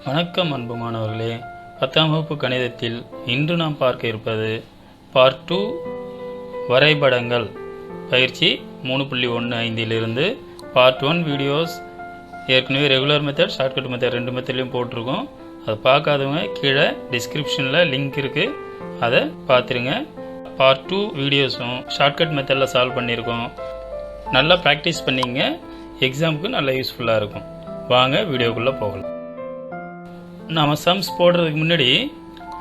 வணக்கம் அன்பு மாணவர்களே, 10ஆம் வகுப்பு கணிதத்தில் இன்று நாம் பார்க்க இருப்பது பார்ட் 2 வரைபடங்கள் பயிற்சி 3.15 இலிருந்து பார்ட் 1 வீடியோஸ் ஏற்கனவே ரெகுலர் மெத்தட் ஷார்ட்கட் மெத்தட் ரெண்டு மெத்தட்லையும் போட்டிருக்கோம். அதை பார்க்காதவங்க கீழே டிஸ்கிரிப்ஷனில் லிங்க் இருக்குது, அதை பார்த்துருங்க. பார்ட் 2 வீடியோஸும் ஷார்ட்கட் மெத்தடில் சால்வ் பண்ணியிருக்கோம். நல்லா ப்ராக்டிஸ் பண்ணிங்க, எக்ஸாமுக்கு நல்லா யூஸ்ஃபுல்லாக இருக்கும். வாங்க வீடியோக்குள்ளே போகலாம். நாம் சம்ஸ் போடுறதுக்கு முன்னாடி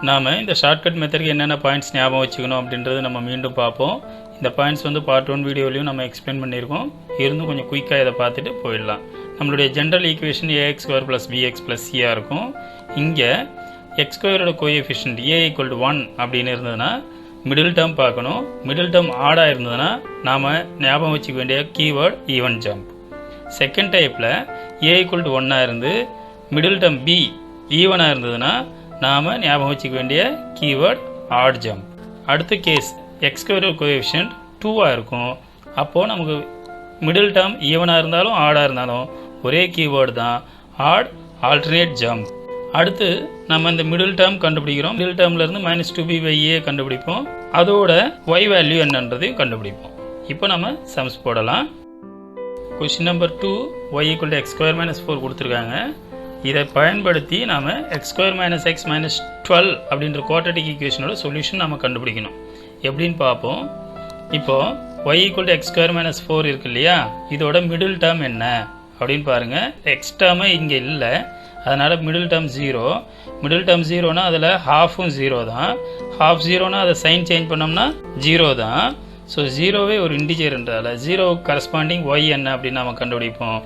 நாம் இந்த ஷார்ட்கட் மெத்தடுக்கு என்னென்ன பாயிண்ட்ஸ் ஞாபகம் வச்சுக்கணும் அப்படின்றது நம்ம மீண்டும் பார்ப்போம். இந்த பாயிண்ட்ஸ் வந்து பார்ட் 1 வீடியோலையும் நம்ம எக்ஸ்பிளைன் பண்ணியிருக்கோம். இருந்தும் கொஞ்சம் குயிக்காக இதை பார்த்துட்டு போயிடலாம். நம்மளுடைய general equation ax² + bx + c இருக்கும். இங்கே x² கோஎஃபிஷியன்ட் a = 1 அப்படின்னு இருந்ததுன்னா மிடில் டேர்ம் பார்க்கணும். மிடில் டேர்ம் ஆடாக இருந்ததுன்னா நாம் ஞாபகம் வச்சுக்க வேண்டிய கீவேர்ட் ஈவன் ஜம்ப். செகண்ட் டைப்பில் a = 1 இருந்து மிடில் டேர்ம் b ஈவனாக இருந்ததுன்னா நாம் ஞாபகம் வச்சுக்க வேண்டிய கீவேர்ட் ஆட் ஜம்ப். அடுத்த கேஸ் x² கோஎஃபிஷியன்ட் 2 இருக்கும். அப்போது நமக்கு மிடில் டேர்ம் ஈவனாக இருந்தாலும் ஆடாக இருந்தாலும் ஒரே கீவேர்டு தான் ஆட் ஆல்டர்னேட் ஜம்ப். அடுத்து நம்ம இந்த மிடில் டேர்ம் கண்டுபிடிக்கிறோம். மிடில் டேர்ம்லேருந்து -2b/a கண்டுபிடிப்போம். அதோட y வேல்யூ என்னன்றதையும் கண்டுபிடிப்போம். இப்போ நம்ம சம்ஸ் போடலாம். கொஸ்டின் நம்பர் 2 y = x² - 4 கொடுத்துருக்காங்க. இதை பயன்படுத்தி நாம் x² - x - 12 அப்படின்ற குவாட்ரட்டிக் ஈக்குவேஷனோட சொல்யூஷன் நம்ம கண்டுபிடிக்கணும். எப்படின்னு பார்ப்போம். இப்போது y = x² - 4 இருக்கு இல்லையா, இதோட மிடில் டேர்ம் என்ன அப்படின்னு பாருங்கள். எக்ஸ் டேர்மே இங்கே இல்லை, அதனால் மிடில் டேர்ம் 0. மிடில் டேர்ம் 0னா அதில் ஹாஃபும் 0 தான். ஹாஃப் 0னா அதை சைன் சேஞ்ச் பண்ணோம்னா 0 தான். ஸோ 0வே ஒரு இன்டிஜர்ன்றதால 0க்கு கரஸ்பாண்டிங் y என்ன அப்படின்னு நம்ம கண்டுபிடிப்போம்.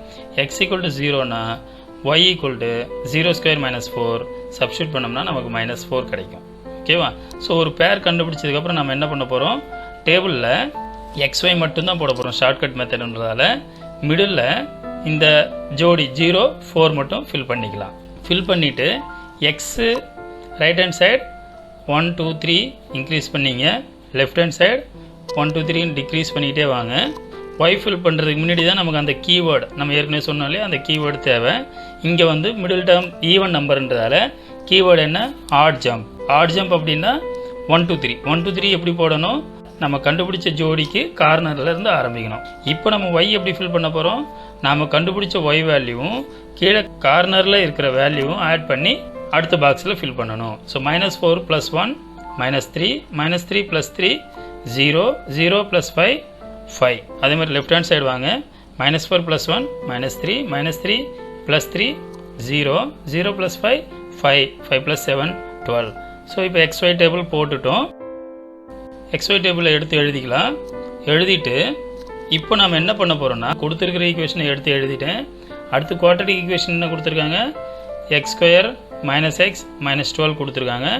x = 0னா y = 0² - 4 சப்ஸ்டியூட் பண்ணோம்னா நமக்கு -4 கிடைக்கும். ஓகேவா? ஸோ ஒரு பேர் கண்டுபிடிச்சதுக்கப்புறம் நம்ம என்ன பண்ண போகிறோம், டேபிளில் xy மட்டும்தான் போட போகிறோம் ஷார்ட்கட் மெத்தட்ன்றதால. மிடில் இந்த ஜோடி 0 4 மட்டும் ஃபில் பண்ணிக்கலாம். ஃபில் பண்ணிவிட்டு x right hand side 1 2 3 increase பண்ணிங்க, லெஃப்ட் ஹேண்ட் சைடு 1 2 3 டிக்ரீஸ் பண்ணிக்கிட்டே வாங்க. ஒய் ஃபில் பண்ணுறதுக்கு முன்னாடி தான் நமக்கு அந்த கீவேர்டு நம்ம ஏற்கனவே சொன்னாலே அந்த கீவேர்டு தேவை. இங்கே வந்து மிடில் டேர்ம் ஈவன் நம்பர்ன்றதால கீவேர்டு என்ன, ஆட் ஜம்ப். ஆட் ஜம்ப் அப்படின்னா 1 2 3. 1 2 3 எப்படி போடணும், நம்ம கண்டுபிடிச்ச ஜோடிக்கு கார்னரில் இருந்து ஆரம்பிக்கணும். இப்போ நம்ம ஒய் எப்படி ஃபில் பண்ண போகிறோம், நாம் கண்டுபிடிச்ச ஒய் வேல்யூவும் கீழே கார்னரில் இருக்கிற வேல்யூவும் ஆட் பண்ணி அடுத்த பாக்ஸில் ஃபில் பண்ணணும். ஸோ -4 + 1 -3 -3 + 3 0 0 + 5 5. அதே மாதிரி லெஃப்ட் ஹேண்ட் சைடு வாங்க. -4 + 1 -3 -3 + 3 0 0 + 5 5 5 + 7 12. ஸோ இப்போ xy டேபிள் போட்டுட்டோம். xy டேபிளை எடுத்து எழுதிக்கலாம். எழுதிட்டு இப்போ நாம் என்ன பண்ண போகிறோம்னா, கொடுத்துருக்கிற ஈக்குவேஷனை எடுத்து எழுதிட்டேன். அடுத்து குவாட்ரட்டிக் ஈக்குவேஷன் என்ன கொடுத்துருக்காங்க, x² - x - 12 கொடுத்துருக்காங்க.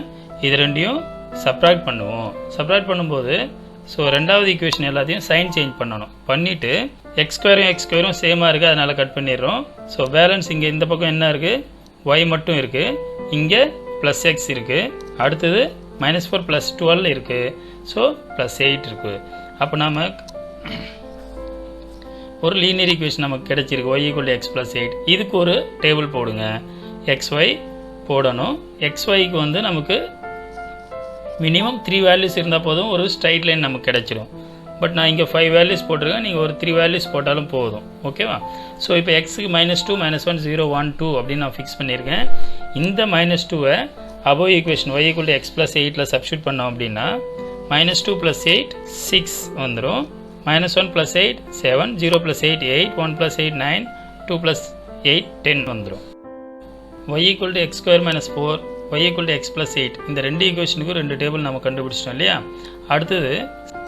இது ரெண்டையும் சப்ராக்ட் பண்ணுவோம். சப்ராக்ட் பண்ணும்போது ஸோ ரெண்டாவது ஈக்குவேஷன் எல்லாத்தையும் சைன் சேஞ்ச் பண்ணணும். பண்ணிவிட்டு x² சேமாக இருக்குது, அதனால் கட் பண்ணிடுறோம். ஸோ பேலன்ஸ் இங்கே இந்த பக்கம் என்ன இருக்குது, y மட்டும் இருக்குது. இங்கே +x இருக்குது. அடுத்தது -4 + 12 இருக்குது. ஸோ +8 இருக்குது. அப்போ நாம் ஒரு லீனியர் ஈக்குவேஷன் நமக்கு கிடைச்சிருக்கு, y = x + 8. இதுக்கு ஒரு டேபிள் போடுங்க. xy போடணும். xyக்கு வந்து நமக்கு மினிமம் 3 வேல்யூஸ் இருந்தால் போதும், ஒரு ஸ்ட்ரைட் லைன் நமக்கு கிடைச்சிடும். பட் நான் இங்கே 5 வேல்யூஸ் போட்டிருக்கேன், நீங்கள் ஒரு 3 வேல்யூஸ் போட்டாலும் போதும். ஓகேவா? ஸோ இப்போ எக்ஸுக்கு -2 -1 0 1 2 அப்படின்னு நான் ஃபிக்ஸ் பண்ணியிருக்கேன். இந்த -2வை அபோவ் ஈக்குவேஷன் y = x + 8ல் சப்ஸ்டியூட் பண்ணோம் அப்படின்னா -2 + 8 6 வந்துடும். -1 + 8 7 0 + 8 8 1 + 8 9 2 + 8 10 வந்துடும். y = x² - 4 y = x + 8 இந்த ரெண்டு ஈக்குவேஷனுக்கும் ரெண்டு டேபிள் நம்ம கண்டுபிடிச்சிட்டோம் இல்லையா. அடுத்தது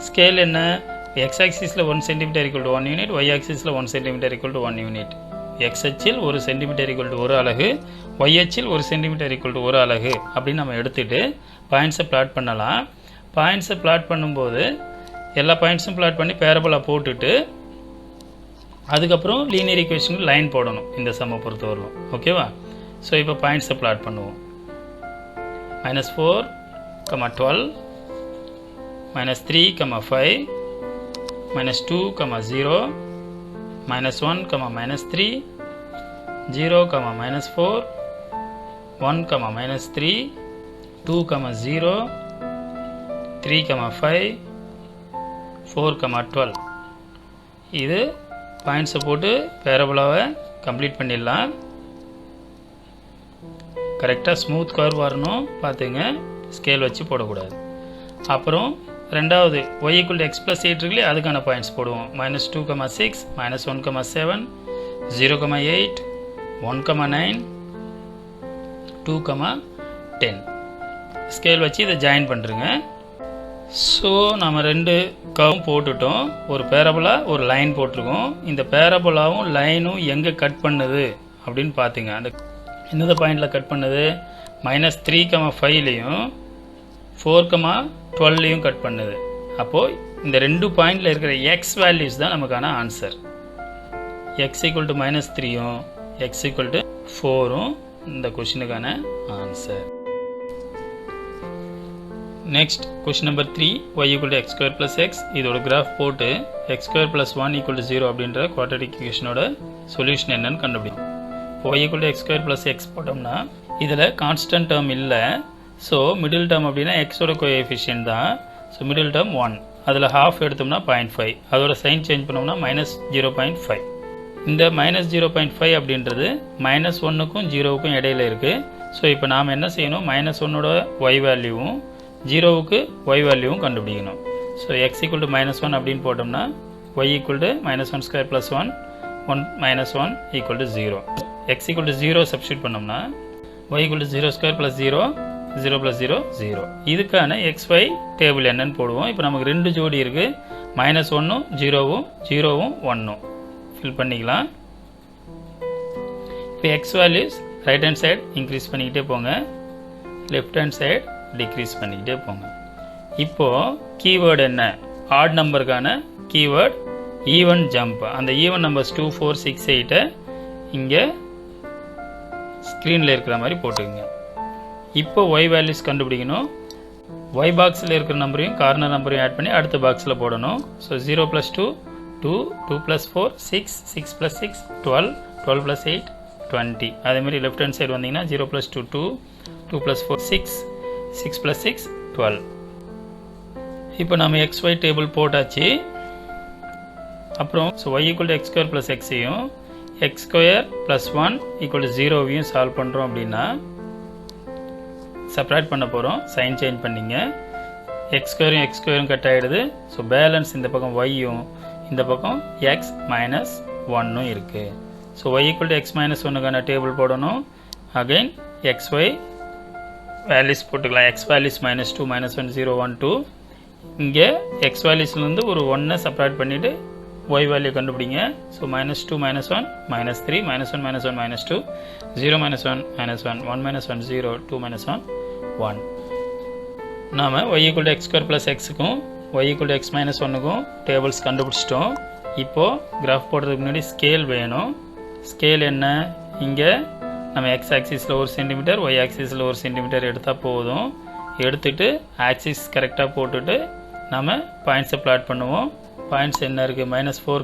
ஸ்கேல் என்ன, x ஆக்சிஸில் 1 cm = 1 unit, y ஆக்சிஸில் 1 cm = 1 unit. x அச்சில் 1 cm = 1 அலகு, y அச்சில் 1 cm = 1 அலகு அப்படின்னு நம்ம எடுத்துகிட்டு பாயிண்ட்ஸை பிளாட் பண்ணலாம். பாயிண்ட்ஸை பிளாட் பண்ணும்போது எல்லா பாயிண்ட்ஸும் பிளாட் பண்ணி பேரபோலா போட்டுட்டு அதுக்கப்புறம் லீனியர் ஈக்குவேஷனுக்கு லைன் போடணும் இந்த சம்மை பொறுத்தவரைக்கும். ஓகேவா? ஸோ இப்போ பாயிண்ட்ஸை பிளாட் பண்ணுவோம். -4, 12 -3, 5 -2, 0 -1, -3 0, -4 1, -3, 2, 0, 3, 5, 4, 12. இது பாயிண்ட்ஸை போட்டு பேரபோலாவை கம்ப்ளீட் பண்ணிடலாம். கரெக்டாக ஸ்மூத் கர்வ் வரணும் பார்த்துங்க, ஸ்கேல் வச்சு போடக்கூடாது. அப்புறம் ரெண்டாவது y = x + 8 இருக்குல்லையே, அதுக்கான பாயிண்ட்ஸ் போடுவோம். -2, 6, -1, 7, 0, 8, 1, 9, 2, 10. ஸ்கேல் வச்சு இதை ஜாயின் பண்ணுறங்க. ஸோ நம்ம ரெண்டு கர்வும் போட்டுட்டோம். ஒரு பேரபோலா ஒரு லைன் போட்டிருக்கோம். இந்த பேரபோலாவும் லைனும் எங்கே கட் பண்ணுது அப்படின்னு பார்த்துங்க. அந்த எந்த பாயிண்டில் கட் பண்ணுது? -3, 5லையும் 4, 12லையும் கட் பண்ணுது. அப்போது இந்த ரெண்டு பாயிண்டில் இருக்கிற எக்ஸ் வேல்யூஸ் தான் நமக்கான ஆன்சர். x = -3யும் x = 4ம் இந்த கொஷினுக்கான answer. Next question number 3, y = x² + x. இதோட கிராஃப் போட்டு x² + 1 = 0 அப்படின்ற குவாட்ரடிக் ஈக்குவேஷனோட சொல்யூஷன் என்னன்னு கண்டுபிடிக்கும். இப்போ y = x² + x போட்டோம்னா இதில் கான்ஸ்டன்ட் டேர்ம் இல்லை. ஸோ மிடில் டேர்ம் அப்படின்னா எக்ஸோட கோஎஃபிஷியன்ட் தான். ஸோ மிடில் டேர்ம் 1, அதில் ஹாஃப் எடுத்தோம்னா 0.5, அதோட சைன் சேஞ்ச் பண்ணோம்னா -0.5. இந்த -0.5 அப்படின்றது -1க்கும் 0க்கும் இடையில இருக்குது. ஸோ இப்போ நாம் என்ன செய்யணும்? -1ஓட y வேல்யூவும் 0க்கு y வேல்யூவும் கண்டுபிடிக்கணும். ஸோ x = -1 அப்படின்னு போட்டோம்னா y = -1² + 1, 1 -1 = 0. x = 0 சப்ஸ்டியூட் பண்ணோம்னா y = 0² + 0, 0 + 0, 0. இதுக்கான xy டேபிள் என்னன்னு போடுவோம். இப்போ நமக்கு ரெண்டு ஜோடி இருக்குது, -1ம் 0வும் 0வும் 1ம் ஃபில் பண்ணிக்கலாம். இப்போ X values right hand side increase பண்ணிக்கிட்டே போங்க, லெஃப்ட் ஹேண்ட் சைடு டிக்ரீஸ் பண்ணிக்கிட்டே போங்க. இப்போது கீவேர்டு என்ன? ஆட் நம்பருக்கான கீவேர்டு ஈவன் ஜம்ப். அந்த ஈவன் நம்பர்ஸ் 2, 4, 6, 8 இங்கே ஸ்க்ரீனில் இருக்கிற மாதிரி போட்டுக்கோங்க. இப்போ y வேல்யூஸ் கண்டுபிடிக்கணும். y பாக்ஸில் இருக்கிற நம்பரையும் கார்னர் நம்பரையும் ஆட் பண்ணி அடுத்த பாக்ஸில் போடணும். ஸோ 0 + 2, 2, 2 + 4, 6, 6 + 6, 12, 12 + 8, 20. அதேமாதிரி லெஃப்ட் ஹேண்ட் சைடு வந்தீங்கன்னா 0 + 2, 2, 2 + 4, 6, 6 + 6, 12. இப்போ நம்ம xy டேபிள் போட்டாச்சு. அப்புறம் ஸோ y = x² + x-ஐயும் x² + 1 = 0வையும் சால்வ் பண்ணுறோம் அப்படின்னா செப்பரேட் பண்ண போகிறோம். சைன் சேஞ்ச் பண்ணிங்க. x² x² கட் ஆகிடுது. ஸோ பேலன்ஸ் இந்த பக்கம் yயும் இந்த பக்கம் x - 1ம் இருக்குது. ஸோ y = x - 1க்கான டேபிள் போடணும். அகைன் xy வேல்யூஸ் போட்டுக்கலாம். x values -2, -1, 0, 1, 2. இங்கே x வேல்யூஸ்லேருந்து ஒரு 1 செப்பரேட் பண்ணிவிட்டு y வேல்யூ கண்டுபிடிங்க. ஸோ -2, -1, -3, -1, -1, -2, 0, -1, -1, 1, -1, 0, 2, -1, 1. நாம் y = x² + x-க்கும் y = x - 1க்கும் டேபிள்ஸ் கண்டுபிடிச்சிட்டோம். இப்போது கிராஃப் போடுறதுக்கு முன்னாடி ஸ்கேல் வேணும். ஸ்கேல் என்ன? இங்கே நம்ம x ஆக்சிஸில் 1 சென்டிமீட்டர், y ஆக்சிஸில் 1 சென்டிமீட்டர் எடுத்தால் போதும். எடுத்துகிட்டு ஆக்சிஸ் கரெக்டாக போட்டுட்டு நம்ம பாயிண்ட்ஸை பிளாட் பண்ணுவோம். பாயிண்ட்ஸ் என்ன இருக்குது? -4,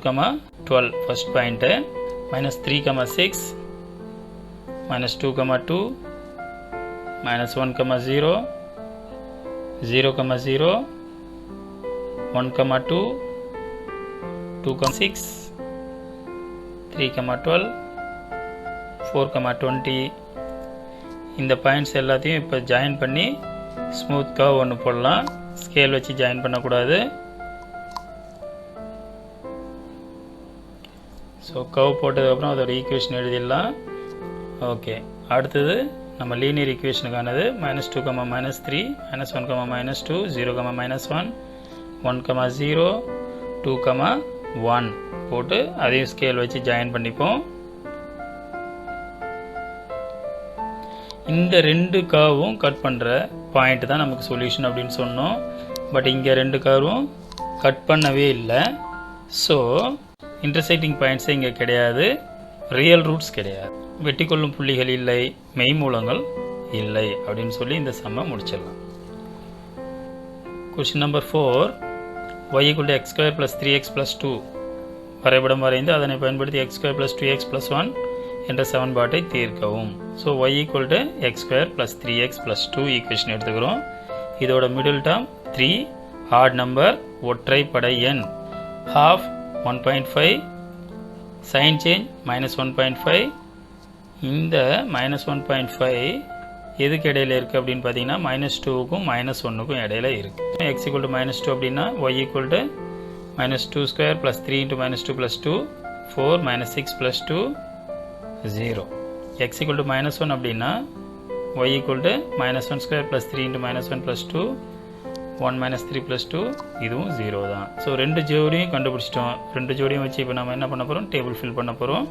12 ஃபர்ஸ்ட் பாயிண்ட்டு, -3, 6, -2, 2, -1, 0, 0, 0, 1, 2, 2, 6, 3, 12, 4, 20. இந்த பாயிண்ட்ஸ் எல்லாத்தையும் இப்போ ஜாயின் பண்ணி ஸ்மூத் கர்வ் ஒன்று போடலாம். ஸ்கேல் வச்சு ஜாயின் பண்ணக்கூடாது. ஸோ கர்வ் போட்டதுக்கப்புறம் அதோட ஈக்குவேஷன் எழுதிடலாம். ஓகே, அடுத்தது நம்ம லீனியர் ஈக்குவேஷனுக்கானது -2, -3, -1, -2, 0, -1, 1, 0, 2, 1 போட்டு அதையும் ஸ்கேல் வச்சு ஜாயின் பண்ணிப்போம். இந்த ரெண்டு கர்வும் கட் பண்ணுற பாயிண்ட் தான் நமக்கு சொல்யூஷன் அப்படின்னு சொன்னோம். பட் இங்கே ரெண்டு கர்வும் கட் பண்ணவே இல்லை. ஸோ இன்டர்செக்டிங் பாயிண்ட்ஸே இங்கே கிடையாது, ரியல் ரூட்ஸ் கிடையாது, வெட்டிக்கொள்ளும் புள்ளிகள் இல்லை, மெய்மூலங்கள் இல்லை அப்படின்னு சொல்லி இந்த சம்மை முடிச்சிடலாம். Question number 4, y = x² + 3x + 2 வரைபடம் வரைந்து அதனை பயன்படுத்தி x² + 2x + 1 என்ற சமன்பாட்டை தீர்க்கவும். So y equal to x square plus 3x plus 2 equation எடுத்துக்கிறோம். இதோட மிடில் டேர்ம் 3 ஆட் நம்பர் ஒற்றைப்படை எண் half 1.5 சைன் சேஞ்ச் -1.5. இந்த -1.5 எதுக்கு இடையில இருக்குது அப்படின்னு பார்த்தீங்கன்னா -2க்கும் -1க்கும் இடையில இருக்குது. x ஈக்குவல் டு -2 அப்படின்னா y equal to -2 square plus 3 into -2 plus 2 4 -6 plus 2 0. x equal to -1 அப்படின்னா y equal to -1 square plus 3 into -1 plus 2 1 -3 plus 2 இதுவும் 0 தான். ஸோ ரெண்டு ஜோடியும் கண்டுபிடிச்சிட்டோம். ரெண்டு ஜோடியும் வச்சு இப்போ நம்ம என்ன பண்ண போகிறோம், டேபிள் ஃபில் பண்ண போகிறோம்.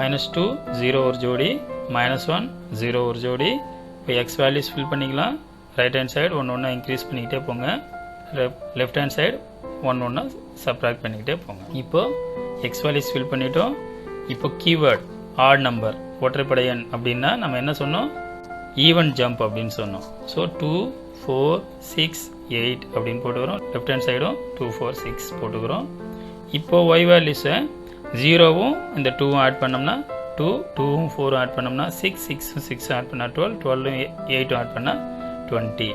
-2 0 ஒரு ஜோடி, -1 0 ஒரு ஜோடி. இப்போ எக்ஸ் வேல்யூஸ் ஃபில் பண்ணிக்கலாம். ரைட் ஹேண்ட் சைடு ஒன்று ஒன்றா இன்க்ரீஸ் பண்ணிக்கிட்டே போங்க, லெஃப்ட் ஹேண்ட் சைடு ஒன்று ஒன்றா சப்ராக்ட் பண்ணிக்கிட்டே போங்க. இப்போது எக்ஸ் வேல்யூஸ் ஃபில் பண்ணிட்டோம். இப்போ கீவேர்ட் ஆட் நம்பர் ஒற்றைப்படை எண் அப்படின்னா நம்ம என்ன சொன்னோம், ஈவன் ஜம்ப் அப்படின்னு சொன்னோம். ஸோ 2 4 6 8 அப்படின்னு போட்டுக்கிறோம். லெஃப்ட் ஹேண்ட் சைடும் 2 4 6 போட்டுக்கிறோம். இப்போது ஒய் வேல்யூஸை 0வும் இந்த 2வும் ஆட் பண்ணோம்னா 2 2வும் 4வும் ஆட் பண்ணோம்னா 6 6 6 ஆட் பண்ணால் 12 12 8 ஆட் பண்ணால் 20.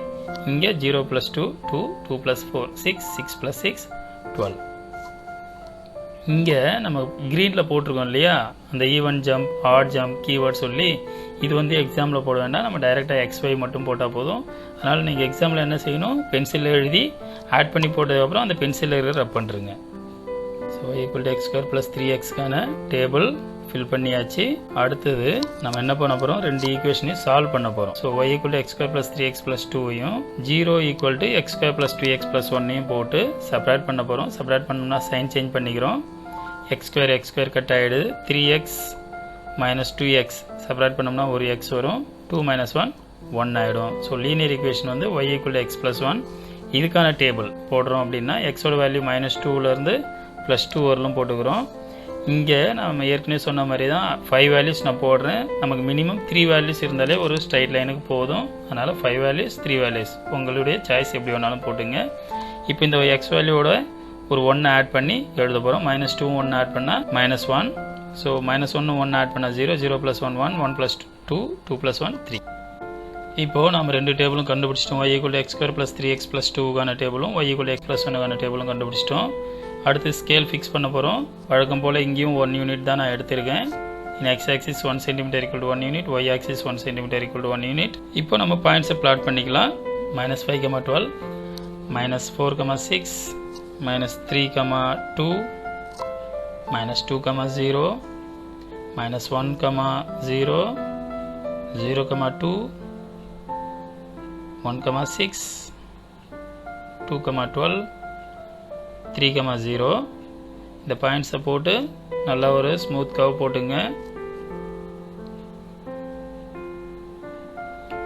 இங்கே 0 + 2 2 2 + 4 6 6 + 6 12. இங்கே நம்ம க்ரீனில் போட்டிருக்கோம் இல்லையா, அந்த even jump odd jump keyword சொல்லி, இது வந்து எக்ஸாமில் போட வேண்டாம், நம்ம டைரெக்டாக XY மட்டும் போட்டால் போதும். அதனால் நீங்கள் எக்ஸாமில் என்ன செய்யணும், பென்சிலில் எழுதி ஆட் பண்ணி போட்டதுக்கப்புறம் அந்த பென்சிலில் இருக்கிற ரப் பண்ணுறங்க. So equal to x square plus 3xக்கான டேபிள் ஃபில் பண்ணியாச்சு. அடுத்தது நம்ம என்ன பண்ண போகிறோம், ரெண்டு ஈக்குவேஷனையும் சால்வ் பண்ண போகிறோம். So y equal to x square plus 3x plus 2வையும் 0 equal to x square plus 2x plus 1ஐயும் போட்டு செப்பரேட் பண்ண போகிறோம். செப்பரேட் பண்ணோம்னா சைன் சேஞ்ச் பண்ணிக்கிறோம். எக்ஸ் ஸ்கொயர் கட் ஆகிடுது. 3x - 2x செப்பரேட் பண்ணோம்னா ஒரு x வரும். 2 - 1 1 ஆகிடும். ஸோ லீனியர் ஈக்குவேஷன் வந்து y equal to x plus 1. இதுக்கான டேபிள் போடுறோம் அப்படின்னா எக்ஸோட வேல்யூ -2லேருந்து +2 வரலும் போட்டுக்கிறோம். இங்கே நம்ம ஏற்கனவே சொன்ன மாதிரி தான் 5 வேல்யூஸ் நான் போடுறேன். நமக்கு மினிமம் 3 வேல்யூஸ் இருந்தாலே ஒரு ஸ்ட்ரைட் லைனுக்கு போதும். அதனால் 5 வேல்யூஸ் 3 வேல்யூஸ் உங்களுடைய சாய்ஸ் எப்படி வேணாலும் போட்டுங்க. இப்போ இந்த எக்ஸ் வேல்யூவோட ஒரு 1 ஆட் பண்ணி எழுத போகிறோம். -2 1 ஆட் பண்ணால் -1. ஸோ -1 1 ஆட் பண்ணால் 0 0 + 1 1 1 + 2 2 + 1 3. இப்போது நம்ம ரெண்டு டேபிளும் கண்டுபிடிச்சிட்டோம். y equal to x square plus 3x plus 2க்கான டேபிளும் y equal to x plus 1க்கான டேபிளும் கண்டுபிடிச்சிட்டோம். அடுத்து ஸ்கேல் ஃபிக்ஸ் பண்ண போகிறோம். வழக்கம் போல் இங்கேயும் 1 யூனிட் தான் நான் எடுத்திருக்கேன். in x axis 1 cm = 1 unit, y axis 1 cm = 1 unit. இப்போ நம்ம பாயிண்ட்ஸை பிளாட் பண்ணிக்கலாம். -5, -12, -4, -6, -3, -2, -2, -0, -1, -0, 0, -2, 1, 6, 2, 12, 3, 0. இந்த பாயிண்ட்ஸை போட்டு நல்லா ஒரு ஸ்மூத் கர்வ் போட்டுங்க.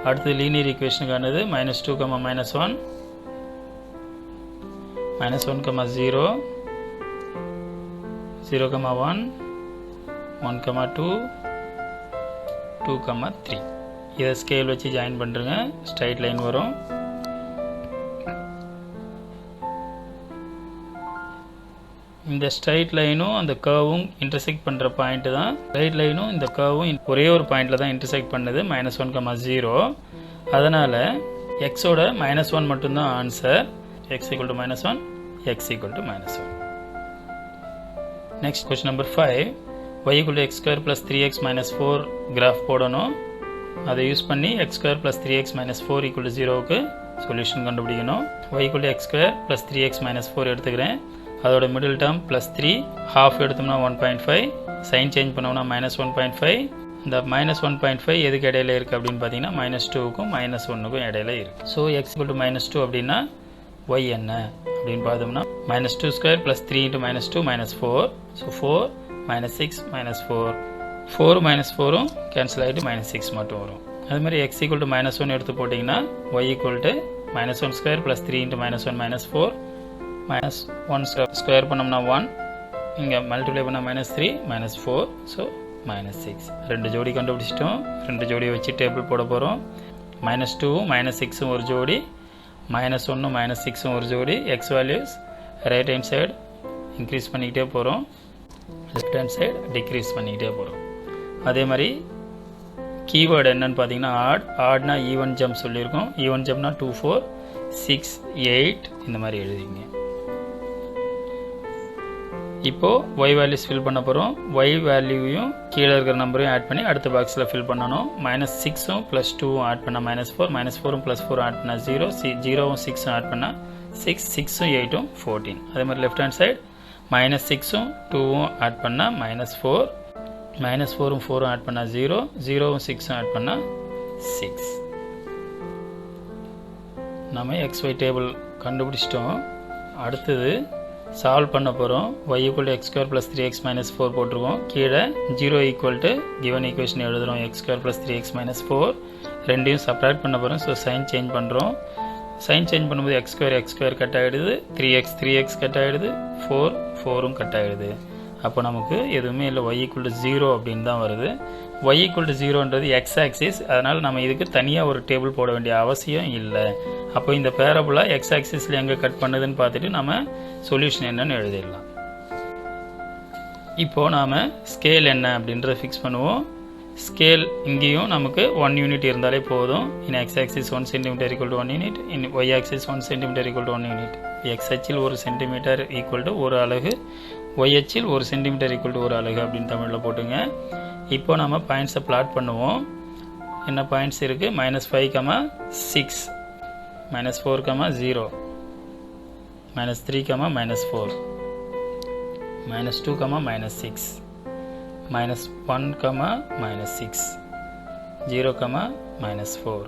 அடுத்து லீனியர் ஈக்குவேஷனுக்கானது -2, -1, -1, -0, 0, 1, 1, 2, 2, 3. இதை ஸ்கேல் வச்சு ஜாயின் பண்ணுறங்க. ஸ்ட்ரைட் லைன் வரும். இந்த ஸ்ட்ரைட் லைனும் அந்த கர்வும் இன்டர்செக்ட் பண்ணுற பாயிண்ட் தான். ஸ்ட்ரைட் லைனும் இந்த கர்வும் ஒரே ஒரு பாயிண்டில் தான் இன்டர்செக்ட் பண்ணுது, -1, 0. அதனால் எக்ஸோட -1 மட்டும்தான் answer. x = -1, x = -1. Next question number 5. y = x square plus 3x - 4 graph போடணும். அதை யூஸ் பண்ணி x ஸ்கொயர் ப்ளஸ் 3x - 4 = 0க்கு சொல்யூஷன் கண்டுபிடிக்கணும். y = x square plus 3x - 4 எடுத்துக்கிறேன். அதோட மிடில் டேர்ம் +3, ஹாஃப் எடுத்தோம்னா 1.5, சைன் சேஞ்ச் பண்ணோம்னா -1.5. இந்த -1.5 எதுக்கு இடையில இருக்குது அப்படின்னு பார்த்தீங்கன்னா -2க்கும் -1க்கும் இடையில இருக்குது. ஸோ x = -2 அப்படின்னா y என்ன அப்படின்னு பார்த்தோம்னா -2 ஸ்கொயர் ப்ளஸ் 3 × -2 -4. ஸோ 4 -6 -4 4 -4ம் கேன்சல் ஆகிட்டு -6 மட்டும் வரும். அதுமாதிரி x = -1 எடுத்து போட்டிங்கன்னா y = -1 ஸ்கொயர் ப்ளஸ் 3 × -1 -4 -1 ஸ்கொயர் பண்ணோம்னா 1, இங்கே மல்டிப்ளை பண்ணால் -3 -4, ஸோ -6. ரெண்டு ஜோடி கண்டுபிடிச்சிட்டோம். ரெண்டு ஜோடியை வச்சு டேபிள் போட போகிறோம். -2ம் -6ம் ஒரு ஜோடி, -1ம் -6ம் ஒரு ஜோடி. X values right hand side increase பண்ணிக்கிட்டே போகிறோம், லெஃப்ட் ஹேண்ட் சைடு டிக்ரீஸ் பண்ணிக்கிட்டே போகிறோம். அதே மாதிரி கீவேர்டு என்னன்னு பார்த்தீங்கன்னா ஆட்னா ஈவன் ஜம்ப் சொல்லியிருக்கோம். ஈவன் ஜம்ப்னா 2 4 6 8 இந்த மாதிரி எழுதிங்க. இப்போது y வேல்யூஸ் ஃபில் பண்ண போகிறோம். y வேல்யூவையும் கீழே இருக்கிற நம்பரையும் ஆட் பண்ணி அடுத்த பாக்ஸில் ஃபில் பண்ணணும். -6ம் +2ம் ஆட் பண்ணால் -4, -4ம் +4 ஆட் பண்ணால் 0, 0ம் 6ம் ஆட் பண்ணால் 6, 6ம் 8ம் 14. அதே மாதிரி லெஃப்ட் ஹேண்ட் சைடு -6ம் 2ம் ஆட் பண்ணால் -4, -4ம் 4ம் ஆட் பண்ணால் 0, 0ம் 6ம் ஆட் பண்ணால் 6. நம்ம xy டேபிள் கண்டுபிடிச்சிட்டோம். அடுத்தது சால்வ் பண்ண போகிறோம். y = x² + 3x - 4 போட்டிருக்கோம். கீழே 0 = கிவன் ஈக்குவேஷன் எழுதுகிறோம். x² + 3x - 4 ரெண்டையும் சப்ராக்ட் பண்ண போகிறோம். ஸோ சைன் சேஞ்ச் பண்ணுறோம். சைன் சேஞ்ச் பண்ணும்போது x² கட் ஆகிடுது, 3x கட் ஆகிடுது, 4ம் கட் ஆகிடுது. அப்போ நமக்கு எதுவுமே இல்லை, y = 0 அப்படின்னு தான் வருது. y = 0ன்றது x ஆக்சிஸ், அதனால் நம்ம இதுக்கு தனியாக ஒரு டேபிள் போட வேண்டிய அவசியம் இல்லை. அப்போ இந்த பேரபுளாக x ஆக்சிஸில் எங்கே கட் பண்ணுதுன்னு பார்த்துட்டு நம்ம சொல்யூஷன் என்னன்னு எழுதிடலாம். இப்போது நாம் ஸ்கேல் என்ன அப்படின்றத ஃபிக்ஸ் பண்ணுவோம். ஸ்கேல் இங்கேயும் நமக்கு 1 யூனிட் இருந்தாலே போதும். இன் x ஆக்சிஸ் 1 cm = 1 யூனிட், இன் y axis 1 cm = 1 unit. x அச்சில் 1 சென்டிமீட்டர் = 1 அலகு, y அச்சில் 1 சென்டிமீட்டர் = 1 அலகு அப்படின்னு தமிழில் போட்டுங்க. இப்போ நம்ம பாயிண்ட்ஸை பிளாட் பண்ணுவோம். என்ன பாயிண்ட்ஸ் இருக்குது? -5, 6, -4, 0, -3, -4, -2, -6, -1, -6, 0, -4,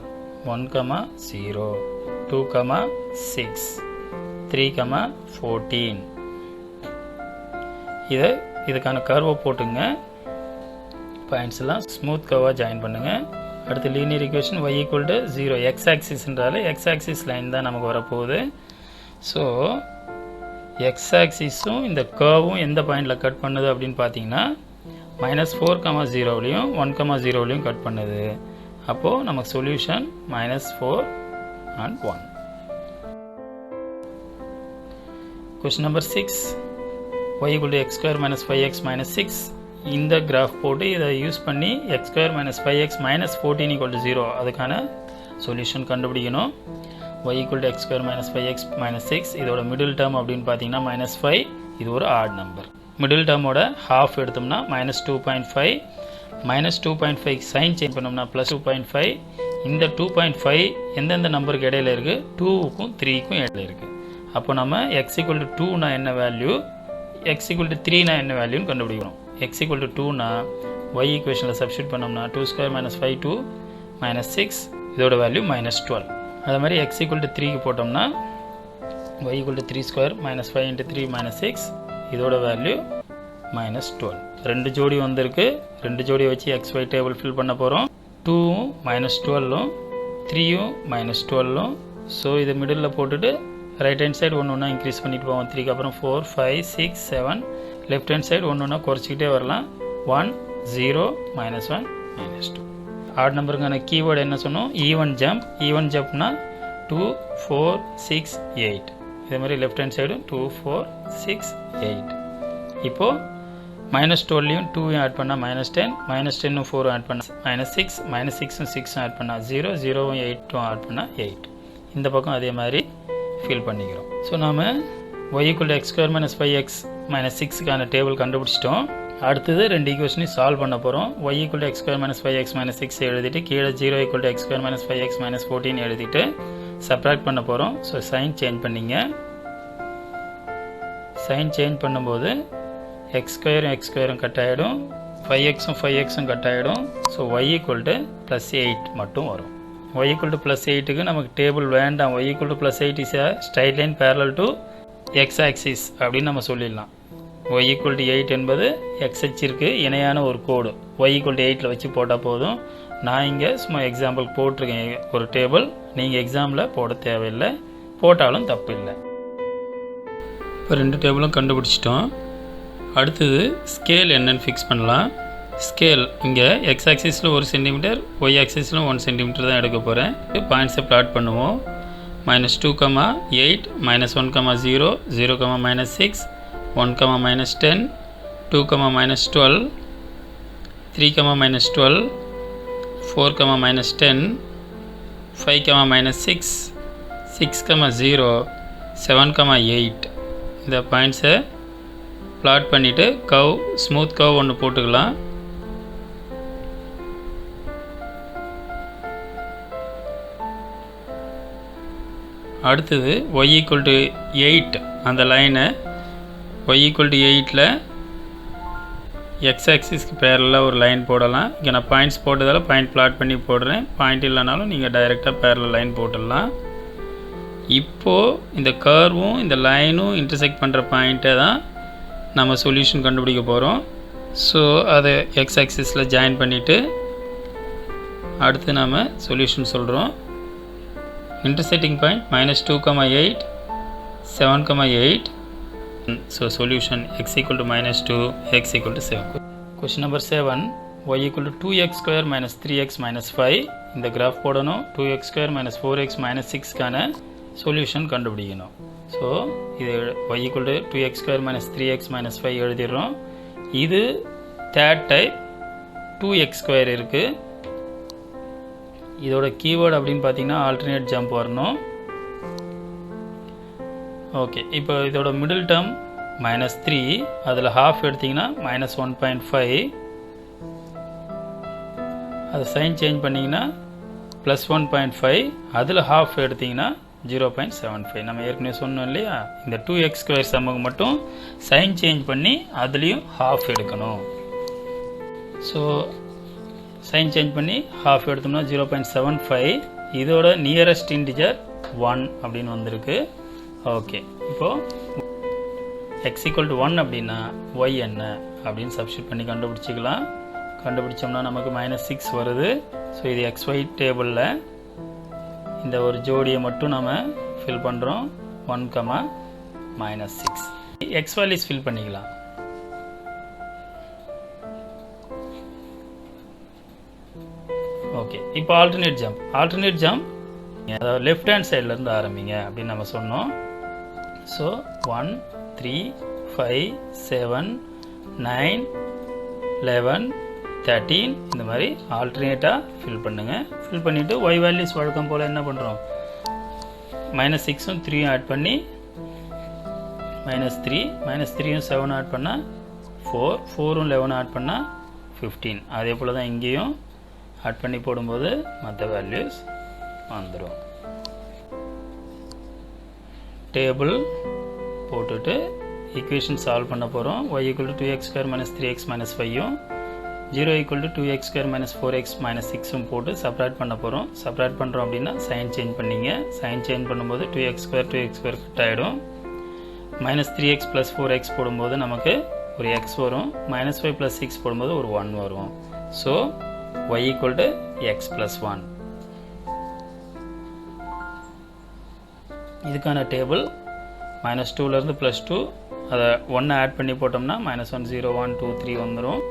1, 0, 2, 6, 3, 14. இதுக்கான கர்வை போட்டுங்க. பாயிண்ட்ஸ் எல்லாம் ஸ்மூத் கர்வாக ஜாயின் பண்ணுங்கள். அடுத்து linear equation y = 0. x ஆக்சிஸ்ன்றால x axis line தான் நமக்கு வரப்போகுது. ஸோ x ஆக்சிஸும் இந்த கர்வும் எந்த பாயிண்டில் கட் பண்ணுது அப்படின்னு பார்த்தீங்கன்னா -4, 0லையும் 1, 0லையும் கட் பண்ணுது. அப்போது நமக்கு solution -4 and 1. Question number 6. y = x² - 5x - 6. இந்த கிராஃப் போட்டு இதை யூஸ் பண்ணி x² - 5x - 14 = 0 அதுக்கான சொல்யூஷன் கண்டுபிடிக்கணும். y = x² - 5x - 6. இதோட மிடில் டேர்ம் அப்படின்னு பார்த்தீங்கன்னா -5. இது ஒரு ஆட் நம்பர். மிடில் டேர்மோட ஹாஃப் எடுத்தோம்னா -2.5. -2.5 சைன் சேஞ்ச் பண்ணோம்னா +2.5. இந்த 2.5 எந்தெந்த நம்பருக்கு இடையில இருக்குது? 2க்கும் 3க்கும் இடையில இருக்குது. அப்போ நம்ம x = 2னா என்ன வேல்யூ, x = 3னா என்ன வேல்யூன்னு கண்டுபிடிக்கணும். x = 2னா y ஈக்குவேஷனில் சப்ஸ்டியூட் பண்ணோம்னா 2² - 5 2 -6, இதோட வேல்யூ -12. அதே மாதிரி x = 3க்கு போட்டோம்னா y = 3² - 5 × 3 -6, இதோட வேல்யூ -12. ரெண்டு ஜோடி வந்திருக்கு. ரெண்டு ஜோடியை வச்சு xy டேபிள் ஃபில் பண்ண போகிறோம். 2ம் -12ம் 3யும் -12ம். ஸோ இதை மிடில் போட்டுட்டு ரைட் ஹேண்ட் சைடு ஒன்று ஒன்றா இன்க்ரீஸ் பண்ணிட்டு போவோம். 3க்கு அப்புறம் 4 5 6 7. லெஃப்ட் ஹேண்ட் சைடு ஒன்று ஒன்றா குறைச்சிக்கிட்டே வரலாம். 1 0 -1 -2. ஆட் நம்பருக்கான கீவேர்டு என்ன சொன்னோம்? Even jump. ஈவன் ஜம்ப்னா 2 4 6 8. இதே மாதிரி லெஃப்ட் ஹேண்ட் சைடு 2 4 6 8. இப்போது -12லையும் 2யும் ஆட் பண்ணால் -10, -10ம் 4ம் ஆட் பண்ணால் -6, -6ம் 6ம் ஆட் பண்ணால் 0, 0ம் 8ம் ஆட் பண்ணால் 8. இந்த பக்கம் அதே மாதிரி ஃபில் பண்ணிக்கிறோம். ஸோ நாம் y = x² - 5x - 6க்கான டேபிள் கண்டுபிடிச்சிட்டோம். அடுத்தது ரெண்டு ஈக்குவேஷனையும் சால்வ் பண்ண போகிறோம். y = x² - 5x - 6 எழுதிட்டு கீழே 0 = x² - 5x - 14 எழுதிட்டு சப்ராக்ட் பண்ண போகிறோம். ஸோ சைன் சேஞ்ச் பண்ணிங்க. சைன் சேஞ்ச் பண்ணும்போது x² கட் ஆகிடும், 5xம் கட் ஆகிடும். ஸோ y = +8 மட்டும் வரும். y = +8க்கு நமக்கு டேபிள் வேண்டாம். y = +8 is a straight line parallel to x axis அப்படின்னு நம்ம சொல்லிடலாம். y = 8 என்பது x அச்சிற்கு இணையான ஒரு கோடு. y = 8ல் வச்சு போட்டால் போதும். நான் இங்கே சும்மா எக்ஸாம்பிள் போட்டிருக்கேன் ஒரு டேபிள். நீங்கள் எக்ஸாம்பிளில் போட தேவையில்லை, போட்டாலும் தப்பு இல்லை. இப்போ ரெண்டு டேபிளும் கண்டுபிடிச்சிட்டோம். அடுத்தது ஸ்கேல் என்னன்னு ஃபிக்ஸ் பண்ணலாம். ஸ்கேல் இங்கே x ஆக்சிஸில் 1 சென்டிமீட்டர், y ஆக்சிஸில் 1 சென்டிமீட்டர் தான் எடுக்க போகிறேன். பாயிண்ட்ஸை பிளாட் பண்ணுவோம். -2, 8, -1, 0, 0, -6, 1, -10, 2, -12, 3, minus 12, 4, minus 10, 5, minus 6, 6, 0, 7, 8 இந்த பாயிண்ட்ஸை பிளாட் பண்ணிவிட்டு கவ் ஸ்மூத் கவ் ஒன்று போட்டுக்கலாம். அடுத்தது y = 8 அந்த லைனை y = 8ல் எக்ஸ் ஆக்சிஸ்க்கு பேரலாக ஒரு லைன் போடலாம். இங்கே நான் பாயிண்ட்ஸ் போட்டதால் பாயிண்ட் பிளாட் பண்ணி போடுறேன். பாயிண்ட் இல்லைனாலும் நீங்கள் டைரெக்டாக பேரலாக லைன் போட்டுடலாம். இப்போது இந்த கர்வும் இந்த லைனும் இன்டர்செக்ட் பண்ணுற பாயிண்ட்டை தான் நம்ம சொல்யூஷன் கண்டுபிடிக்க போகிறோம். ஸோ அதை எக்ஸ் ஆக்சிஸில் ஜாயின் பண்ணிவிட்டு அடுத்து நம்ம சொல்யூஷன் சொல்கிறோம். intersecting point -2, 8, 7, 8. So solution x = -2, x = 7. Question number 7. y = 2x² - 3x - 5. இந்த கிராஃப் போடணும். 2x² - 4x - 6 கான சொல்யூஷன் கண்டுபிடிக்கணும். ஸோ இது y = 2x² - 3x - 5 எழுதிடுறோம். இது தேர்ட் டைப் 2x² இருக்குது. இதோட கீவேர்டு அப்படின்னு பார்த்தீங்கன்னா ஆல்டர்னேட் ஜம்ப் வரணும். ஓகே, இப்போ இதோட மிடில் டேர்ம் -3, அதில் ஹாஃப் எடுத்திங்கன்னா -1.5, அது சைன் சேஞ்ச் பண்ணிங்கன்னா +1.5, அதில் ஹாஃப் எடுத்திங்கன்னா 0.75. நம்ம ஏற்கனவே சொன்னோம் இல்லையா, இந்த 2x² சம்முக்கு மட்டும் சைன் சேஞ்ச் பண்ணி அதுலேயும் ஹாஃப் எடுக்கணும். ஸோ சைன் சேஞ்ச் பண்ணி ஹாஃப் எடுத்தோம்னா 0.75. இதோட நியரஸ்ட் இன்டிஜர் 1 அப்படின்னு வந்திருக்கு. ஓகே, இப்போது x = 1 அப்படின்னா y என்ன அப்படின்னு சப்ஸ்டியூட் பண்ணி கண்டுபிடிச்சிக்கலாம். கண்டுபிடிச்சோம்னா நமக்கு -6 வருது. ஸோ இது xy டேபிளில் இந்த ஒரு ஜோடியை மட்டும் நம்ம ஃபில் பண்ணுறோம். 1, -6 x வேல்யூஸ் ஃபில் பண்ணிக்கலாம். ஓகே, இப்போ ஆல்டர்னேட் ஜம்ப் அதாவது லெஃப்ட் ஹேண்ட் சைட்லேருந்து ஆரம்பிங்க அப்படின்னு நம்ம சொன்னோம். ஸோ 1, 3, 5, 7, 9, 11, 13 இந்த மாதிரி ஆல்டர்னேட்டாக ஃபில் பண்ணுங்கள். ஃபில் பண்ணிவிட்டு ஒய் வேல்யூஸ் வழக்கம் போல் என்ன பண்ணுறோம், -6ம் 3யும் ஆட் பண்ணி -3, -3யும் 7 ஆட் பண்ணால் 4, 4ம் 11 ஆட் பண்ணால் 15. அதே போல் தான் இங்கேயும் ஆட் பண்ணி போடும்போது மற்ற வேல்யூஸ் வந்துடும். டேபிள் போட்டுட்டு ஈக்குவேஷன் சால்வ் பண்ண போகிறோம். y = 2x² - 3x - 5யும் 0 = 2x² - 4x - 6ம் போட்டு சப்ராக்ட் பண்ண போகிறோம். சப்ராக்ட் பண்ணுறோம் அப்படின்னா சைன் சேஞ்ச் பண்ணிங்க. சைன் சேஞ்ச் பண்ணும்போது 2x² கட் ஆகிடும். -3x + 4x போடும்போது நமக்கு ஒரு x வரும். -5 + 6 போடும்போது ஒரு 1 வரும். So y = x + 1. இதுக்கான டேபிள் -2லேருந்து +2, அதை 1 ஆட் பண்ணி போட்டோம்னா -1, 0, 1, 2, 3 வந்துடும்.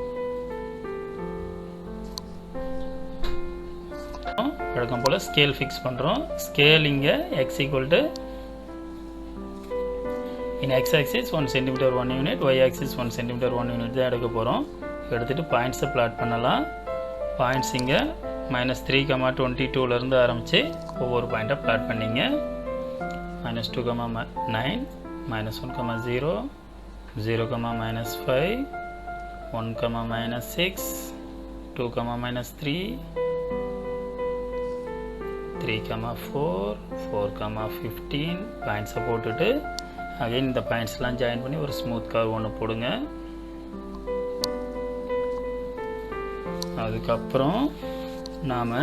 வழக்கம் போல் ஸ்கேல் ஃபிக்ஸ் பண்ணுறோம். ஸ்கேல் இங்கே x = in x axis 1 cm 1 unit, y axis 1 cm 1 unit தான் எடுக்க போகிறோம். எடுத்துகிட்டு பாயிண்ட்ஸை பிளாட் பண்ணலாம். பாயிண்ட்ஸ் இங்கே -3, 22லேருந்து ஆரம்பித்து ஒவ்வொரு பாயிண்ட்டாக பிளாட் பண்ணிங்க. -2, -9, -1, 0, 0, -5, 1, -6, 2, -3, 3, 4, 4, 15 பாயிண்ட்ஸை போட்டுட்டு அகைன் இந்த பாயிண்ட்ஸ்லாம் ஜாயின் பண்ணி ஒரு ஸ்மூத் கர்வ் ஒன்று போடுங்க. அதுக்கப்புறம் நாம்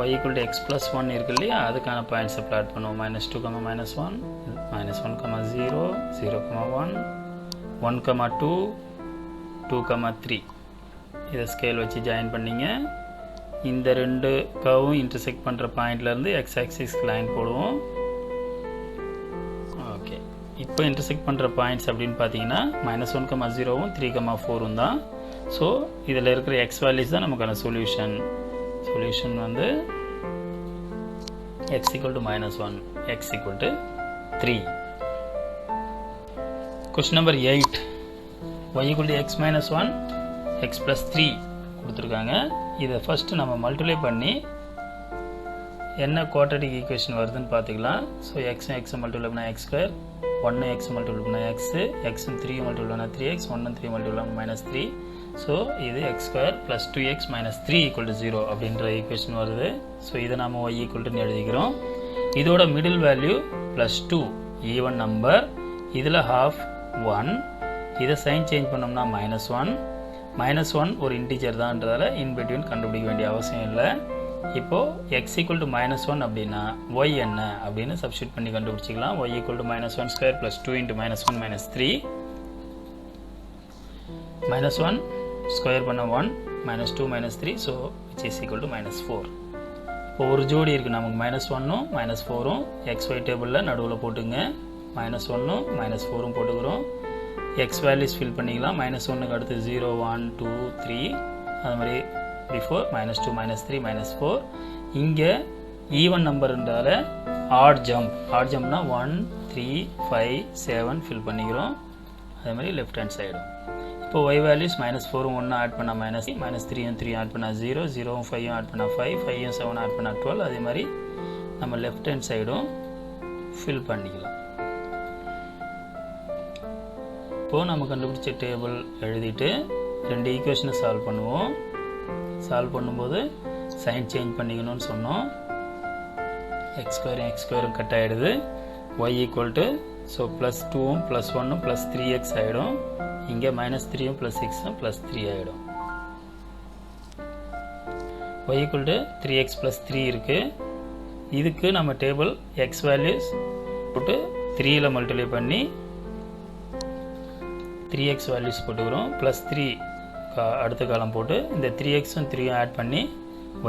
y = x + 1 இருக்கு இல்லையா, அதுக்கான பாயிண்ட்ஸை பிளாட் பண்ணுவோம். -2, -1, -1, 0, 0, 1, 1, 2, 2, 3 இதை ஸ்கேல் வச்சு ஜாயின் பண்ணிங்க. இந்த ரெண்டு கர்வும் இன்டர்செக்ட் பண்ணுற பாயிண்ட்லேருந்து எக்ஸ் ஆக்சிஸ்க்கு லைன் போடுவோம். ஓகே, இப்போ இன்டர்செக்ட் பண்ணுற பாயிண்ட்ஸ் அப்படின்னு பார்த்தீங்கன்னா -1, 0வும் 3, 4ம் தான். ஸோ இதில் இருக்கிற எக்ஸ் வேல்யூஸ் தான் நமக்கான சொல்யூஷன். சொல்யூஷன் வந்து x = -1, x = 3. Question number 8. y = x - 1, X plus 3 கொடுத்துருக்காங்க. இதை ஃபஸ்ட்டு நம்ம மல்டிப்ளை பண்ணி என்ன குவாட்ரட்டிக் ஈக்குவேஷன் வருதுன்னு பார்த்துக்கலாம். ஸோ எக்ஸும் மல்டிப்ளை பண்ணால் எக்ஸ் ஸ்கொயர், 1 எக்ஸ் மல்டிப்ளை பண்ணால் எக்ஸும் 3 மல்டிப்ளை பண்ணால் 3x, 1 3 மல்டிப்ளை பண்ணால் -3. ஸோ இது X square plus 2x minus 3 = 0 அப்படின்ற ஈக்குவேஷன் வருது. ஸோ இதை நாம் y = எழுதிக்கிறோம். இதோட மிடில் வேல்யூ +2 ஈவன் நம்பர், இதில் half 1, இதை சைன் சேஞ்ச் பண்ணோம்னா -1. -1 ஒரு இன்டிஜர் தான்றதால இன்பிட்வீன் கண்டுபிடிக்க வேண்டிய அவசியம் இல்லை. இப்போது x = -1 அப்படின்னா y என்ன அப்படின்னு சப்ஸ்டியூட் பண்ணி கண்டுபிடிச்சிக்கலாம். y = -1² + 2 × -1 - 3. -1 ஸ்கொயர் பண்ண 1, -2 -3, so which is equal to -4. இப்போ ஒரு ஜோடி இருக்குது நமக்கு, -1ம் -4ம் xy டேபிளில் நடுவில் போட்டுங்க. -1ம் -4ம் போட்டுக்கிறோம். எக்ஸ் வேல்யூஸ் ஃபில் பண்ணிக்கலாம். -1க்கு அடுத்து 0 1 2 3, அது மாதிரி பிஃபோர் -2 -3 -4. இங்கே ஈவன் நம்பர்ன்றால ஆட் ஜம்ப்னா 1 3 5 7 ஃபில் பண்ணிக்கிறோம். அதே மாதிரி லெஃப்ட் ஹேண்ட் சைடும். இப்போ y வேல்யூஸ் -4ம் 1 ஆட் பண்ணால் -3ம் 3 ஆட் பண்ணால் 0, 0ம் 5ம் ஆட் பண்ணால் 5, 5ம் 7 ஆட் பண்ணால் 12. அதே மாதிரி நம்ம லெஃப்ட் ஹேண்ட் சைடும் ஃபில் பண்ணிக்கலாம். இப்போது நம்ம கண்டுபிடிச்ச டேபிள் எழுதிட்டு 2 ஈக்குவேஷனை சால்வ் பண்ணுவோம். சால்வ் பண்ணும்போது சைன் சேஞ்ச் பண்ணிக்கணும்னு சொன்னோம். எக்ஸ் ஸ்கொயரும் கட் ஆகிடுது. y = ஸோ +2ம் +1ம் +3x ஆகிடும். இங்கே -3ம் +6ம் +3 ஆகிடும். y = 3x + 3 இருக்குது. இதுக்கு நம்ம டேபிள் எக்ஸ் வேல்யூஸ் போட்டு 3ல் மல்டிப்ளை பண்ணி 3x வேல்யூஸ் போட்டுக்கிறோம். +3 அடுத்த காலம் போட்டு இந்த 3xம் 3ம் ஆட் பண்ணி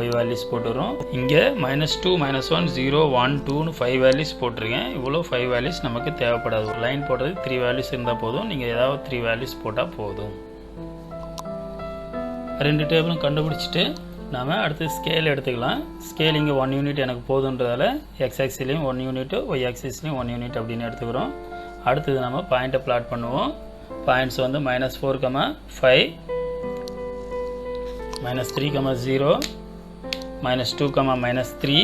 y வேல்யூஸ் போட்டுக்கிறோம். இங்கே -2 -1 0 1 2ன்னு 5 வேல்யூஸ் போட்டிருக்கேன். இவ்வளோ 5 வேல்யூஸ் நமக்கு தேவைப்படாது. ஒரு லைன் போடுறதுக்கு 3 வேல்யூஸ் இருந்தால் போதும். நீங்கள் ஏதாவது 3 வேல்யூஸ் போட்டால் போதும். 2 டேபிளும் கண்டுபிடிச்சிட்டு நாம் அடுத்து ஸ்கேல் எடுத்துக்கலாம். ஸ்கேல் இங்கே 1 யூனிட் எனக்கு போதுன்றதால எக்ஸ் ஆக்சிஸ்லையும் 1 யூனிட், y ஆக்சிஸ்லையும் 1 யூனிட் அப்படின்னு எடுத்துக்கிறோம். அடுத்தது நம்ம பாயிண்ட்டை பிளாட் பண்ணுவோம். பாயிண்ட்ஸ் வந்து -4, 5, -3, 0, -2, -3,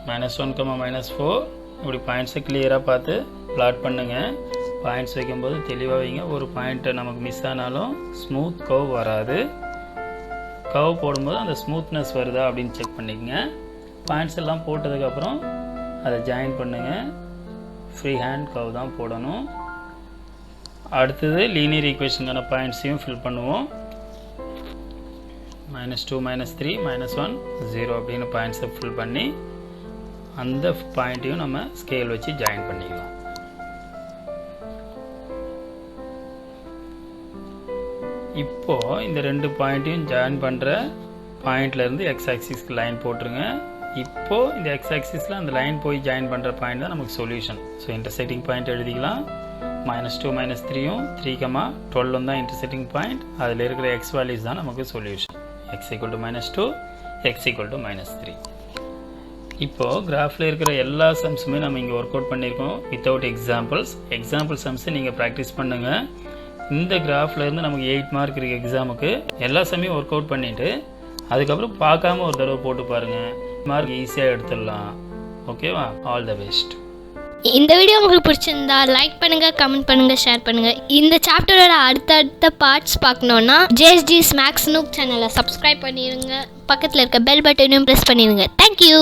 -1, -4. இப்படி பாயிண்ட்ஸை கிளியராக பார்த்து பிளாட் பண்ணுங்கள். பாயிண்ட்ஸ் வைக்கும்போது தெளிவாக வைங்க. ஒரு பாயிண்ட்டை நமக்கு மிஸ் ஆனாலும் ஸ்மூத் கர்வ் வராது. கர்வ் போடும்போது அந்த ஸ்மூத்னஸ் வருதா அப்படின்னு செக் பண்ணிக்கங்க. பாயிண்ட்ஸ் எல்லாம் போட்டதுக்கப்புறம் அதை ஜாயின் பண்ணுங்கள். ஃப்ரீ ஹேண்ட் கர்வ் தான் போடணும். அடுத்தது லீனியர் ஈக்குவேஷனுக்கான பாயிண்ட்ஸையும் ஃபில் பண்ணுவோம். -2 -3 -1 0 அப்படின்னு பாயிண்ட்ஸை ஃபில் பண்ணி அந்த பாயிண்ட்டையும் நம்ம ஸ்கேல் வச்சு ஜாயின் பண்ணிக்கலாம். இப்போது இந்த 2 பாயிண்ட்டையும் ஜாயின் பண்ணுற பாயிண்ட்லேருந்து எக்ஸ் ஆக்சிஸ்க்கு லைன் போட்டுருங்க. இப்போது இந்த எக்ஸ் ஆக்சிஸில் அந்த லைன் போய் ஜாயின் பண்ணுற பாயிண்ட் தான் நமக்கு சொல்யூஷன். ஸோ இன்டர்செக்டிங் பாயிண்ட் எழுதிக்கலாம். -2 -3யும் 3, 12 தான் இன்டர்செக்டிங் பாயிண்ட். அதில் இருக்கிற எக்ஸ் வேல்யூஸ் தான் நமக்கு சொல்யூஷன். x = -2, x = -3. இப்போது கிராஃபில் இருக்கிற எல்லா சம்ஸுமே நம்ம இங்கே ஒர்க் அவுட் பண்ணியிருக்கோம் வித்தவுட் எக்ஸாம்பிள் சம்ஸை நீங்கள் ப்ராக்டிஸ் பண்ணுங்கள். இந்த கிராஃப்லேருந்து நமக்கு 8 மார்க் இருக்குது எக்ஸாமுக்கு. எல்லா சம்மையும் ஒர்க் அவுட் பண்ணிவிட்டு அதுக்கப்புறம் பார்க்காம ஒரு தடவை போட்டு பாருங்கள். மார்க் ஈஸியாக எடுத்துடலாம். ஓகேவா? All the best. இந்த வீடியோ உங்களுக்கு பிடிச்சிருந்தா லைக் பண்ணுங்க, கமெண்ட் பண்ணுங்க, ஷேர் பண்ணுங்க. இந்த சாப்டரோட அடுத்த பார்ட்ஸ் பார்க்கணுன்னா JSG's Max Nook சேனலை சப்ஸ்கிரைப் பண்ணிடுங்க. பக்கத்தில் இருக்க பெல் பட்டனையும் ப்ரெஸ் பண்ணிடுங்க. தேங்க்யூ.